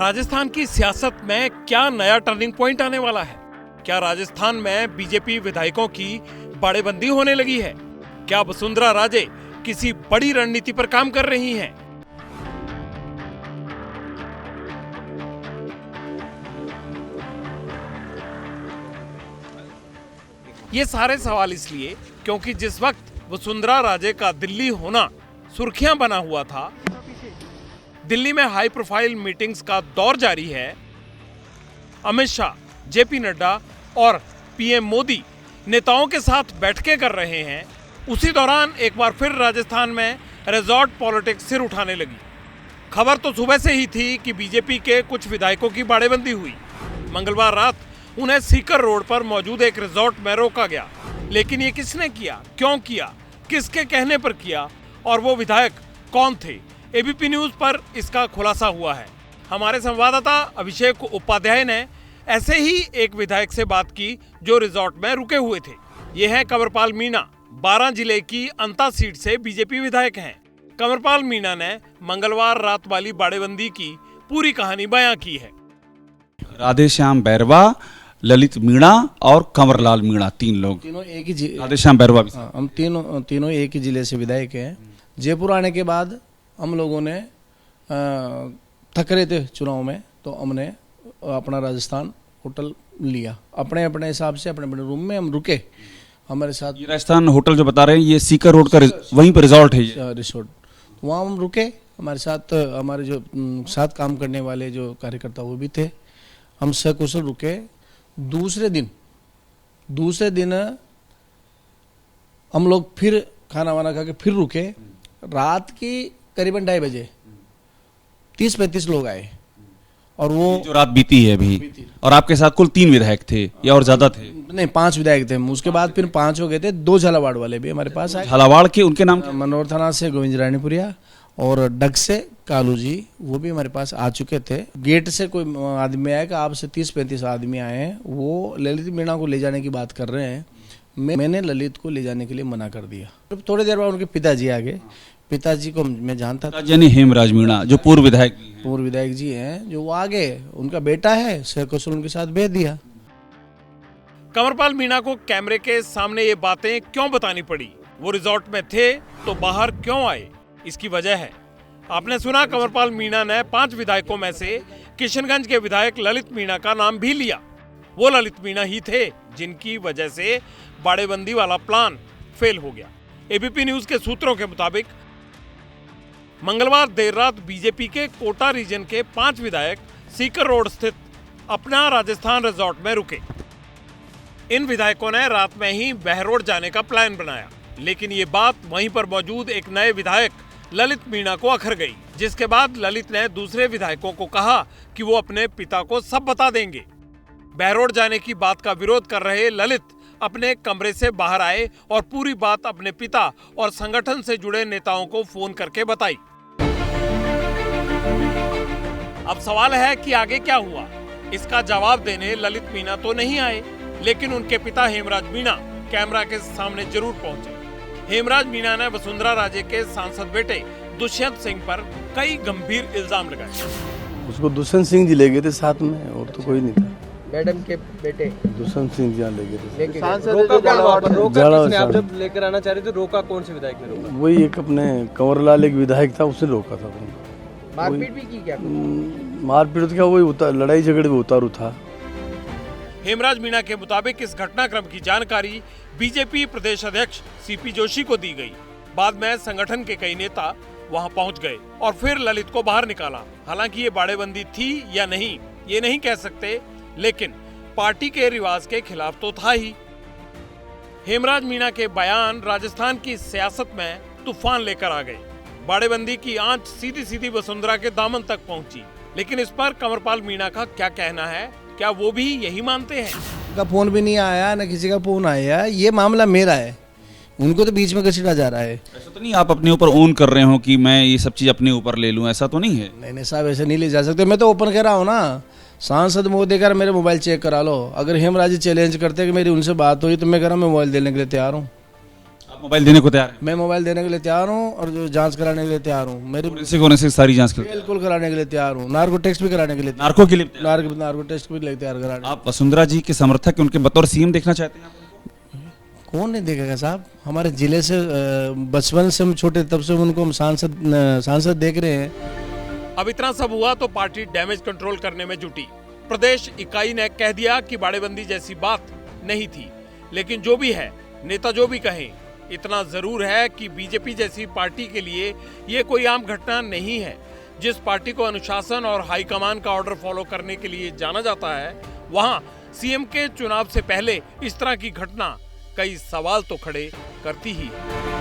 राजस्थान की सियासत में क्या नया टर्निंग पॉइंट आने वाला है? क्या राजस्थान में बीजेपी विधायकों की बाड़ेबंदी होने लगी है? क्या वसुंधरा राजे किसी बड़ी रणनीति पर काम कर रही हैं? ये सारे सवाल इसलिए क्योंकि जिस वक्त वसुंधरा राजे का दिल्ली होना सुर्खियां बना हुआ था, दिल्ली में हाई प्रोफाइल मीटिंग्स का दौर जारी है, अमित शाह, जेपी नड्डा और पीएम मोदी नेताओं के साथ बैठकें कर रहे हैं, उसी दौरान एक बार फिर राजस्थान में रिजॉर्ट पॉलिटिक्स सिर उठाने लगी। खबर तो सुबह से ही थी कि बीजेपी के कुछ विधायकों की बाड़ेबंदी हुई। मंगलवार रात उन्हें सीकर रोड पर मौजूद एक रिजॉर्ट में रोका गया। लेकिन ये किसने किया, क्यों किया, किसके कहने पर किया और वो विधायक कौन थे? एबीपी न्यूज पर इसका खुलासा हुआ है। हमारे संवाददाता अभिषेक उपाध्याय ने ऐसे ही एक विधायक से बात की जो रिजॉर्ट में रुके हुए थे। ये है कंवरपाल मीणा, 12 जिले की अंता सीट से बीजेपी विधायक हैं। कंवरपाल मीणा ने मंगलवार रात वाली बाड़ेबंदी की पूरी कहानी बयां की है। राधेश्याम बैरवा, ललित मीणा और कंवरलाल मीणा, तीन लोग, तीनों एक ही राधेश्याम बैरवा भी। हम तीनों एक ही जिले से विधायक हैं। जयपुर आने के बाद हम लोगों ने थक रहे थे चुनाव में, तो हमने अपना राजस्थान होटल लिया। अपने अपने हिसाब से अपने अपने रूम में हम रुके। हमारे साथ ये राजस्थान होटल जो बता रहे हैं, ये सीकर रोड का वहीं पर रिजॉर्ट है, ये रिसोर्ट। वहाँ हम रुके। हमारे साथ हमारे जो साथ काम करने वाले जो कार्यकर्ता वो भी थे। हम सकुशल रुके। दूसरे दिन हम लोग फिर खाना वाना खा के फिर रुके। रात की करीबन 2:30 बजे 30-35 लोग आए और वो जो रात बीती है अभी। और आपके साथ कुल 3 विधायक थे या और ज्यादा थे? नहीं, 5 विधायक थे। उसके बाद फिर 5 हो गए थे। 2 झालावाड़ वाले भी हमारे पास आए। झालावाड़ के उनके नाम? मनोहर थाना से गोविंद रानीपुरिया और डग से कालू जी, वो भी हमारे पास आ चुके थे। गेट से कोई आदमी आया कि आपसे 30-35 आदमी आए हैं, वो ललित मीणा को ले जाने की बात कर रहे हैं। मैंने ललित को ले जाने के लिए मना कर दिया। थोड़ी देर बाद उनके पिताजी आ गए। पिताजी को मैं जानता था, यानी हेमराज मीणा जो पूर्व विधायक जी हैं, जो वो आ गए। उनका बेटा है, सहकुशल उनके साथ भेज दिया। कंवरपाल मीणा को कैमरे के सामने ये बातें क्यों बतानी पड़ी? वो रिजॉर्ट में थे तो बाहर क्यों आए? इसकी वजह है, आपने सुना, कंवरपाल मीणा ने 5 विधायकों में से किशनगंज के विधायक ललित मीणा का नाम भी लिया। वो ललित मीणा ही थे जिनकी वजह से बाड़ेबंदी वाला प्लान फेल हो गया। एबीपी न्यूज के सूत्रों के मुताबिक मंगलवार देर रात बीजेपी के कोटा रीजन के 5 विधायक सीकर रोड स्थित अपना राजस्थान रिजॉर्ट में रुके। इन विधायकों ने रात में ही बहरोड जाने का प्लान बनाया, लेकिन ये बात वहीं पर मौजूद एक नए विधायक ललित मीणा को अखर गई, जिसके बाद ललित ने दूसरे विधायकों को कहा कि वो अपने पिता को सब बता देंगे। बहरोड जाने की बात का विरोध कर रहे ललित अपने कमरे से बाहर आए और पूरी बात अपने पिता और संगठन से जुड़े नेताओं को फोन करके बताई। अब सवाल है कि आगे क्या हुआ? इसका जवाब देने ललित मीणा तो नहीं आए, लेकिन उनके पिता हेमराज मीणा कैमरा के सामने जरूर पहुंचे। हेमराज मीणा ने वसुंधरा राजे के सांसद बेटे दुष्यंत सिंह पर कई गंभीर इल्जाम लगाए। उसको दुष्यंत सिंह जी ले गए थे साथ में, और तो कोई नहीं था। मैडम के बेटे दुष्यंत सिंह जी ले गए थे। आप जब लेकर आना चाह रहे थे, रोका कौन से विधायक ने रोका? वही एक अपने कंवरलाल एक विधायक था, उसने रोका था। मारपीट भी की क्या? मारपीट तो क्या, वही लड़ाई झगड़े में उतारू था। हेमराज मीणा के मुताबिक इस घटनाक्रम की जानकारी बीजेपी प्रदेश अध्यक्ष सीपी जोशी को दी गई। बाद में संगठन के कई नेता वहां पहुंच गए और फिर ललित को बाहर निकाला। हालांकि ये बाड़ेबंदी थी या नहीं ये नहीं कह सकते, लेकिन पार्टी के रिवाज के खिलाफ तो था ही। हेमराज मीणा के बयान राजस्थान की सियासत में तूफान लेकर आ गए। बाड़ेबंदी की आंच सीधी सीधी वसुंधरा के दामन तक पहुंची। लेकिन इस पर कंवरपाल मीणा का क्या कहना है? क्या वो भी यही मानते हैं? का फोन भी नहीं आया, न किसी का फोन आया। ये मामला मेरा है, उनको तो बीच में घसीटा जा रहा है। ऐसा तो नहीं आप अपने ऊपर ओन कर रहे हो कि मैं ये सब चीज अपने ऊपर ले लूं, ऐसा तो नहीं है? नहीं साहब, ऐसे नहीं ले जा सकते। मैं तो ओपन कह रहा हूँ ना, सांसद मोदी कर मेरे मोबाइल चेक करा लो। अगर हेमराज चैलेंज करते कि मेरी उनसे बात हुई तो मैं कह रहा मैं मोबाइल देने के लिए तैयार हूँ। मोबाइल देने को तैयार है? मैं मोबाइल देने के लिए तैयार हूँ और जो जांच कराने के लिए तैयार हूँ। मेरे फोरेंसिक सारी जांच कर, बिल्कुल कराने के लिए तैयार हूँ। नार्को टेस्ट भी कराने के लिए, नार्को के लिए तैयार। नार्को टेस्ट भी तैयार कराने। आप वसुंधरा जी के समर्थक उनके बतौर सीएम देखना चाहते हैं? कौन नहीं देखेगा साहब? हमारे जिले से बचपन से हम छोटे तब से उनको हम सांसद देख रहे हैं। अब इतना सब हुआ तो पार्टी डैमेज कंट्रोल करने में जुटी। प्रदेश इकाई ने कह दिया कि बाड़ेबंदी जैसी बात नहीं थी। लेकिन जो भी है, नेता जो भी कहें, इतना जरूर है कि बीजेपी जैसी पार्टी के लिए ये कोई आम घटना नहीं है। जिस पार्टी को अनुशासन और हाईकमान का ऑर्डर फॉलो करने के लिए जाना जाता है, वहां सीएम के चुनाव से पहले इस तरह की घटना कई सवाल तो खड़े करती ही है।